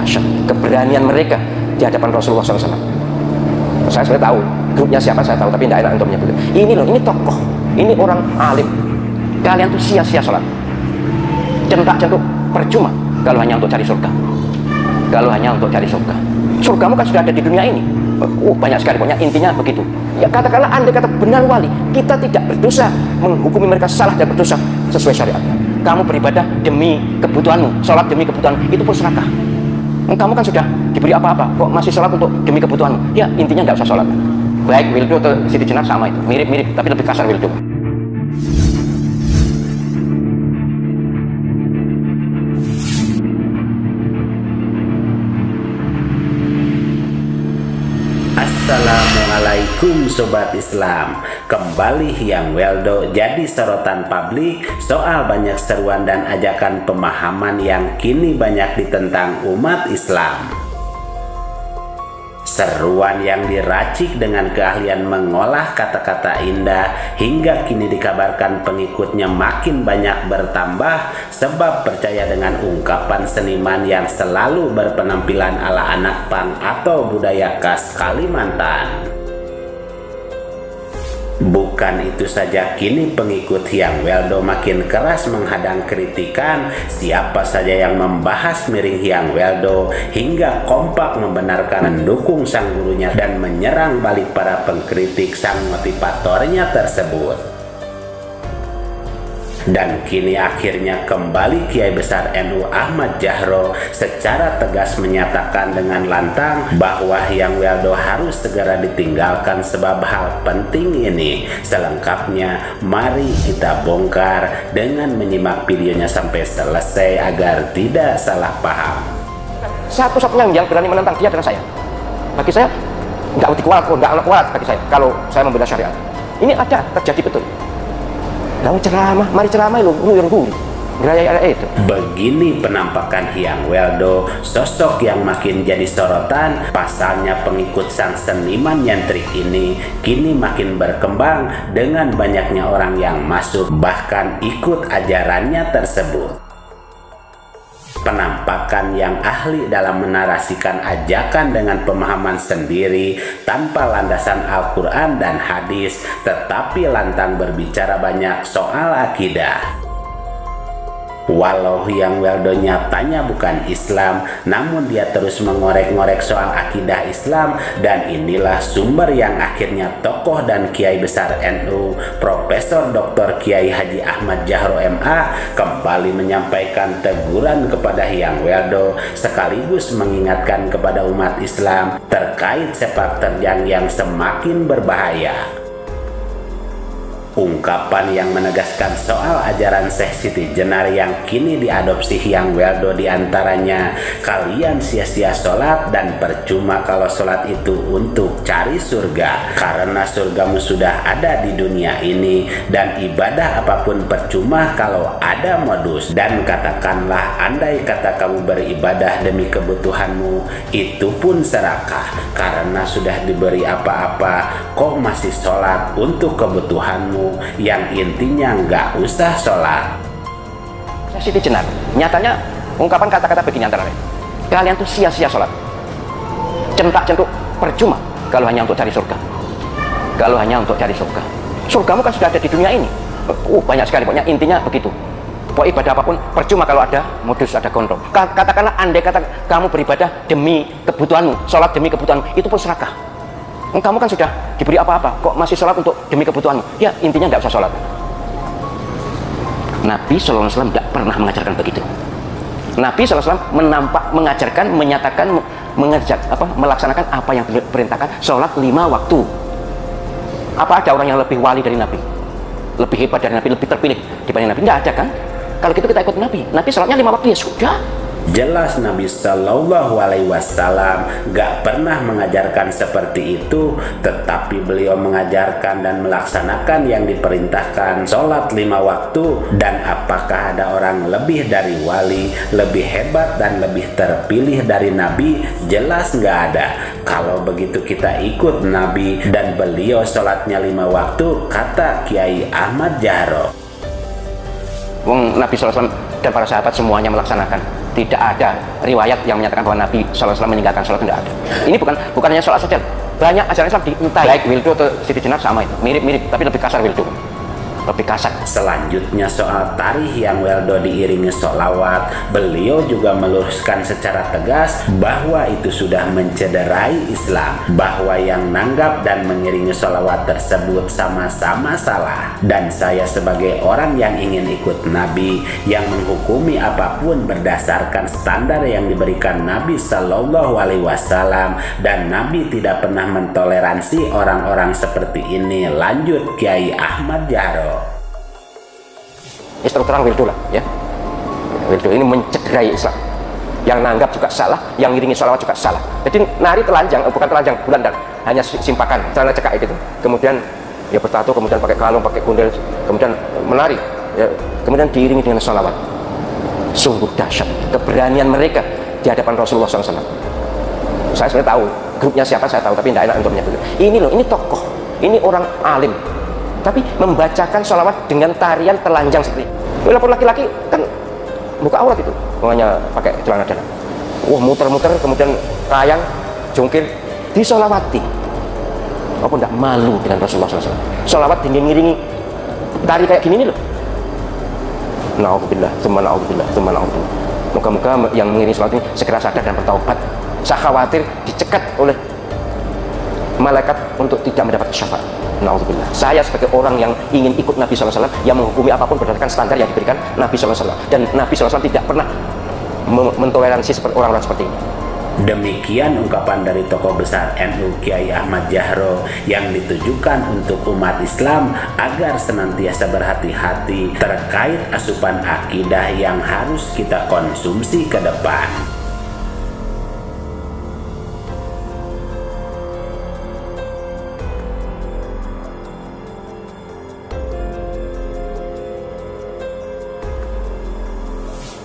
dahsyat keberanian mereka di hadapan Rasulullah SAW. Saya tahu grupnya siapa, saya tahu, tapi tidak enak untuk menyebutkan. Ini loh, ini tokoh, ini orang alim. Kalian tuh sia-sia sholat, centak-centuk, percuma kalau hanya untuk cari surga. Kalau hanya untuk cari surga, surgamu kan sudah ada di dunia ini. Banyak sekali, pokoknya intinya begitu. Ya katakanlah andai kata benar wali, kita tidak berdosa menghukumi mereka salah dan berdosa sesuai syariat. Kamu beribadah demi kebutuhanmu, sholat demi kebutuhanmu, itu pun serakah. Kamu kan sudah diberi apa-apa, kok masih sholat untuk demi kebutuhanmu? Ya intinya nggak usah sholat. Baik Wildo atau Siti Jenar sama itu, mirip-mirip, tapi lebih kasar Wildo. Assalamualaikum Sobat Islam. Kembali Hyang Weldo jadi sorotan publik soal banyak seruan dan ajakan pemahaman yang kini banyak ditentang umat Islam. Seruan yang diracik dengan keahlian mengolah kata-kata indah hingga kini dikabarkan pengikutnya makin banyak bertambah sebab percaya dengan ungkapan seniman yang selalu berpenampilan ala anak pang atau budaya khas Kalimantan. Bukan itu saja, kini pengikut Hyang Weldo makin keras menghadang kritikan siapa saja yang membahas miring Hyang Weldo hingga kompak membenarkan mendukung sang gurunya dan menyerang balik para pengkritik sang motivatornya tersebut. Dan kini akhirnya kembali Kiai Besar NU Ahmad Jahro secara tegas menyatakan dengan lantang bahwa Hyang Weldo harus segera ditinggalkan sebab hal penting ini. Selengkapnya mari kita bongkar dengan menyimak videonya sampai selesai agar tidak salah paham. Satu-satunya yang berani menentang dia adalah saya. Bagi saya nggak kuat bagi saya kalau saya membela syariat. Ini ada terjadi betul. Lalu ceramah, mari ceramah lu gaya itu. Begini penampakan Hyang Weldo, sosok yang makin jadi sorotan. Pasalnya pengikut sang seniman nyentrik ini kini makin berkembang dengan banyaknya orang yang masuk bahkan ikut ajarannya tersebut. Penampakan yang ahli dalam menarasikan ajakan dengan pemahaman sendiri tanpa landasan Al-Quran dan hadis, tetapi lantang berbicara banyak soal akidah. Walau Hyang Weldo nyatanya bukan Islam, namun dia terus mengorek-ngorek soal akidah Islam, dan inilah sumber yang akhirnya tokoh dan Kiai Besar NU, Profesor Dr. Kiai Haji Ahmad Jahro MA kembali menyampaikan teguran kepada Hyang Weldo sekaligus mengingatkan kepada umat Islam terkait sepak terjang yang semakin berbahaya. Ungkapan yang menegaskan soal ajaran Syekh Siti Jenar yang kini diadopsi Hyang Weldo diantaranya, kalian sia-sia sholat dan percuma kalau sholat itu untuk cari surga, karena surgamu sudah ada di dunia ini, dan ibadah apapun percuma kalau ada modus. Dan katakanlah andai kata kamu beribadah demi kebutuhanmu, itu pun serakah, karena sudah diberi apa-apa kok masih sholat untuk kebutuhanmu, yang intinya nggak usah sholat. Siti Jenar, nyatanya ungkapan kata-kata begini antara lain, kalian tuh sia-sia sholat, centak-centuk, percuma kalau hanya untuk cari surga. Kalau hanya untuk cari surga, surgamu kan sudah ada di dunia ini. Banyak sekali, pokoknya intinya begitu. Pokoknya ibadah apapun percuma kalau ada modus, ada kontrol. Katakanlah andai kata kamu beribadah demi kebutuhanmu, sholat demi kebutuhanmu, itu pun serakah. Kamu kan sudah diberi apa-apa, kok masih sholat untuk demi kebutuhanmu? Ya intinya nggak usah sholat. Nabi SAW tidak pernah mengajarkan begitu. Nabi SAW mengajarkan, menyatakan, melaksanakan apa yang diperintahkan, sholat 5 waktu. Apa ada orang yang lebih wali dari Nabi, lebih hebat dari Nabi, lebih terpilih dibanding Nabi? Nggak ada kan? Kalau gitu kita ikut Nabi. Nabi sholatnya 5 waktu, ya sudah. Jelas Nabi Shallallahu Alaihi Wasallam gak pernah mengajarkan seperti itu, tetapi beliau mengajarkan dan melaksanakan yang diperintahkan, sholat 5 waktu. Dan apakah ada orang lebih dari wali, lebih hebat dan lebih terpilih dari Nabi? Jelas gak ada. Kalau begitu kita ikut Nabi, dan beliau sholatnya 5 waktu, kata Kiai Ahmad Jahro. Nabi SAW dan para sahabat semuanya melaksanakan. Tidak ada riwayat yang menyatakan bahwa Nabi SAW meninggalkan sholat, tidak ada. Ini bukan hanya sholat saja, banyak ajaran Islam diintai, baik wildu atau siti jenar sama itu, mirip-mirip, tapi lebih kasar wildu, lebih kasar. Selanjutnya soal tarikh yang weldo diiringi sholawat, beliau juga meluruskan secara tegas bahwa itu sudah mencederai Islam, bahwa yang nanggap dan mengiringi sholawat tersebut sama-sama salah. Dan saya sebagai orang yang ingin ikut Nabi, yang menghukumi apapun berdasarkan standar yang diberikan Nabi Shallallahu Alaihi Wasallam, dan Nabi tidak pernah mentoleransi orang-orang seperti ini. Lanjut Kiai Ahmad Jahro. Terus terang wildu lah ya, wildu ini mencederai Islam, yang nanggap juga salah, yang ngiringi sholawat juga salah. Jadi nari telanjang, bukan telanjang bulandan, hanya simpakan celana cekak gitu, kemudian ya bertato, kemudian pakai kalung, pakai gundel, kemudian menari ya, kemudian diiringi dengan sholawat. Sungguh dahsyat keberanian mereka di hadapan Rasulullah SAW. Saya sebenarnya tahu grupnya siapa, saya tahu, tapi tidak enak untuk menyebut. Ini loh, ini tokoh, ini orang alim, tapi membacakan sholawat dengan tarian telanjang seperti itu. Walaupun laki-laki kan buka aurat itu, hanya pakai celana dalam. Wah, muter-muter, kemudian kayang, jungkir, disolawati. Apa tidak malu dengan Rasulullah SAW? Sholawat diiringi tari kayak gini nih loh. Na'udzubillah, tsumma na'udzubillah, tsumma na'udzubillah. Moga-moga yang mengiringi sholawat ini segera sadar dan bertaubat. Saya khawatir dicekat oleh malaikat untuk tidak mendapat syafaat. Na'udzubillah. Saya sebagai orang yang ingin ikut Nabi SAW, yang menghukumi apapun berdasarkan standar yang diberikan Nabi SAW, dan Nabi SAW tidak pernah mentoleransi orang-orang seperti ini. Demikian ungkapan dari tokoh besar NU Kiai Ahmad Jahro yang ditujukan untuk umat Islam agar senantiasa berhati-hati terkait asupan akidah yang harus kita konsumsi ke depan.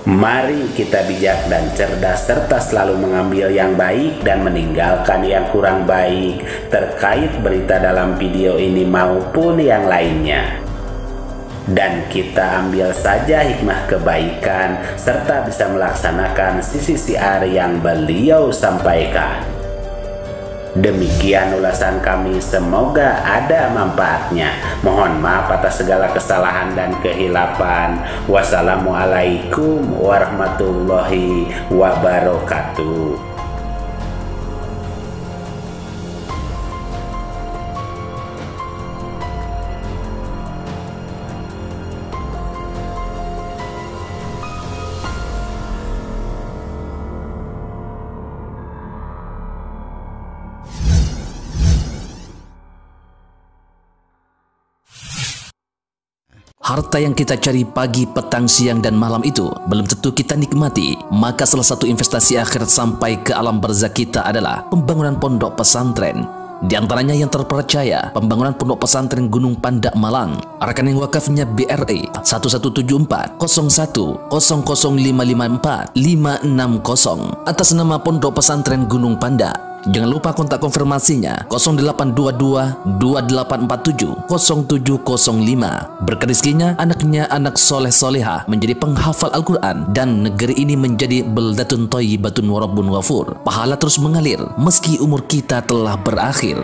Mari kita bijak dan cerdas serta selalu mengambil yang baik dan meninggalkan yang kurang baik terkait berita dalam video ini maupun yang lainnya. Dan kita ambil saja hikmah kebaikan serta bisa melaksanakan sisi siar yang beliau sampaikan. Demikian ulasan kami, semoga ada manfaatnya. Mohon maaf atas segala kesalahan dan kehilapan. Wassalamualaikum warahmatullahi wabarakatuh. Harta yang kita cari pagi, petang, siang, dan malam itu belum tentu kita nikmati. Maka salah satu investasi akhirat sampai ke alam barzakh kita adalah pembangunan pondok pesantren. Di antaranya yang terpercaya, pembangunan pondok pesantren Gunung Panda Malang. Rekening wakafnya BRI 1174 01 00554 560 atas nama Pondok Pesantren Gunung Panda. Jangan lupa kontak konfirmasinya 0822 2847 0705. Berkah rezekinya, anaknya anak soleh soleha menjadi penghafal Al-Quran dan negeri ini menjadi beldatun thayyibatun wa rabbun ghafur. Pahala terus mengalir meski umur kita telah berakhir.